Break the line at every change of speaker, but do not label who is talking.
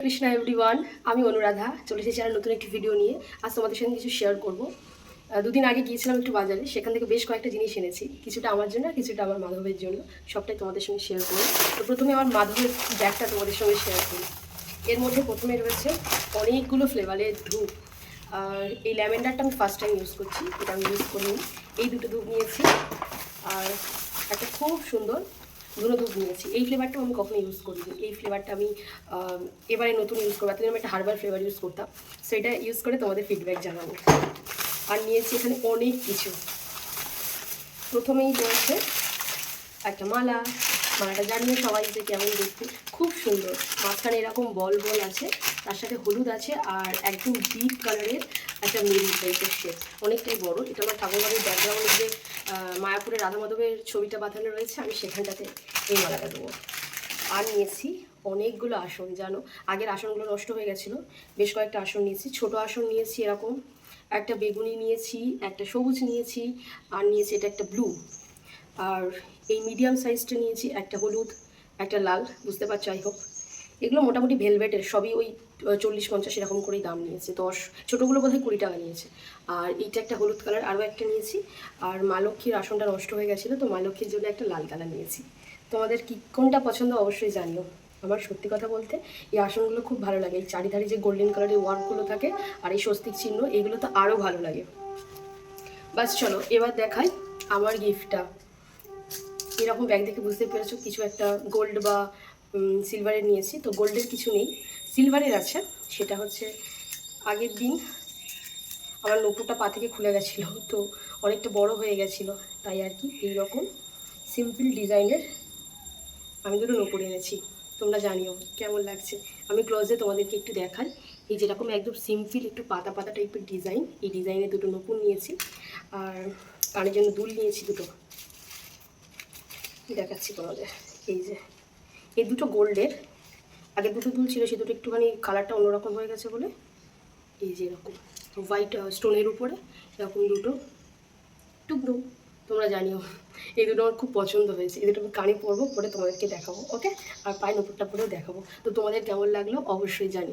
Krishna everyone, আমি অনুরাধা চলে এসেছি আর নতুন একটি ভিডিও নিয়ে। আজ তোমাদের সঙ্গে কিছু শেয়ার করব। দুদিন আগে গিয়েছিলাম একটু বাজারে, সেখান থেকে বেশ কয়েকটা জিনিস এনেছি, কিছুটা আমার জন্য আর কিছুটা আমার মাধবের জন্য। সবটাই তোমাদের সঙ্গে শেয়ার করি। তো প্রথমে আমার মাধবের ব্যাগটা তোমাদের সঙ্গে শেয়ার করি। এর মধ্যে প্রথমে রয়েছে অনেকগুলো ফ্লেভারের ধূপ। আর এই ল্যাভেন্ডারটা আমি ফার্স্ট টাইম ইউজ করছি, এটা আমি ইউজ করিনি। এই দুটো ধূপ নিয়েছি আর একটা খুব সুন্দর ধুনো ধূপ নিয়েছি। এই ফ্লেভারটাও আমি কখনো ইউজ করিনি, এই ফ্লেভারটা আমি এবারে নতুন ইউজ করবো। এতদিন আমি একটা হার্বাল ফ্লেভার ইউজ করতাম, সো এটা ইউজ করে তোমাদের ফিডব্যাক জানাবো। আর নিয়েছি এখানে অনেক কিছু। প্রথমেই রয়েছে একটা মালাটা জানিয়ে সবাই যে কেমন দেখতে, খুব সুন্দর। মাঝখানে এরকম বল বল আছে, তার সাথে হলুদ আছে আর একদম ডিপ কালারের একটা মেরুন টাইপের শেড, অনেকটাই বড়। এটা আমার ঠাকুরবাড়ির ব্যাকগ্রাউন্ডে যে মায়াপুরের রাধা মাধবের ছবিটা বাঁধানো রয়েছে, আমি সেখানটাতে এই মালাটা দেবো। আর নিয়েছি অনেকগুলো আসন, জানো আগের আসনগুলো নষ্ট হয়ে গেছিলো, বেশ কয়েকটা আসন নিয়েছি। ছোট আসন নিয়েছি এরকম, একটা বেগুনি নিয়েছি, একটা সবুজ নিয়েছি, আর নিয়েছি এটা একটা ব্লু। আর এই মিডিয়াম সাইজটা নিয়েছি একটা হলুদ, একটা লাল, বুঝতে পারছো আই হোপ। এগুলো মোটামুটি ভেলভেটের, সবই ওই 40-50 এরকম করেই দাম নিয়েছে। 10, ছোটোগুলো বোধহয় 20 টাকা নিয়েছে। আর এইটা একটা হলুদ কালার, আরও একটা নিয়েছি। আর মা লক্ষ্মীর আসনটা নষ্ট হয়ে গেছিলো, তো মা লক্ষ্মীর জন্য একটা লাল কালার নিয়েছি। তোমাদের কি কোনটা পছন্দ অবশ্যই জানিও। আমার সত্যি কথা বলতে এই আসনগুলো খুব ভালো লাগে। এই চারিধারে যে গোল্ডেন কালারের ওয়ার্কগুলো থাকে আর এই স্বস্তিক চিহ্ন, এগুলো তো আরও ভালো লাগে। বাস চলো এবার দেখাই আমার গিফটটা। এরকম ব্যাগ দেখে বুঝতে পেরেছো কিছু একটা গোল্ড বা সিলভারের নিয়েছি। তো গোল্ডের কিছু নেই, সিলভারের আছে। সেটা হচ্ছে আগের দিন আমার নূপুরটা পা থেকে খুলে গেছিলো, তো অনেকটা বড় হয়ে গেছিলো, তাই আর কি এইরকম সিম্পল ডিজাইনের আমি দুটো নূপুর এনেছি। তোমরা জানিও কেমন লাগছে। আমি ক্লোজে তোমাদেরকে একটু দেখাই। এই যেরকম একদম সিম্পল একটু পাতা পাতা টাইপের ডিজাইন, এই ডিজাইনের দুটো নূপুর নিয়েছি। আর কানের জন্য দুল নিয়েছি দুটো, দেখাচ্ছি তোমাদের। এই যে এই দুটো গোল্ডের, আগে দুটো দুল ছিল, সে দুটো একটুখানি কালারটা অন্যরকম হয়ে গেছে বলে এই যে এরকম হোয়াইট স্টোনের উপরে এরকম দুটো টুকরো। তোমরা জানিও এই দুটো আমার খুব পছন্দ হয়েছে। এই দুটো আমি কানে পরবো, পরে তোমাদেরকে দেখাবো, ওকে। আর পায়ে নুপুরটা পরেও দেখাবো। তো তোমাদের কেমন লাগলো অবশ্যই জানিও।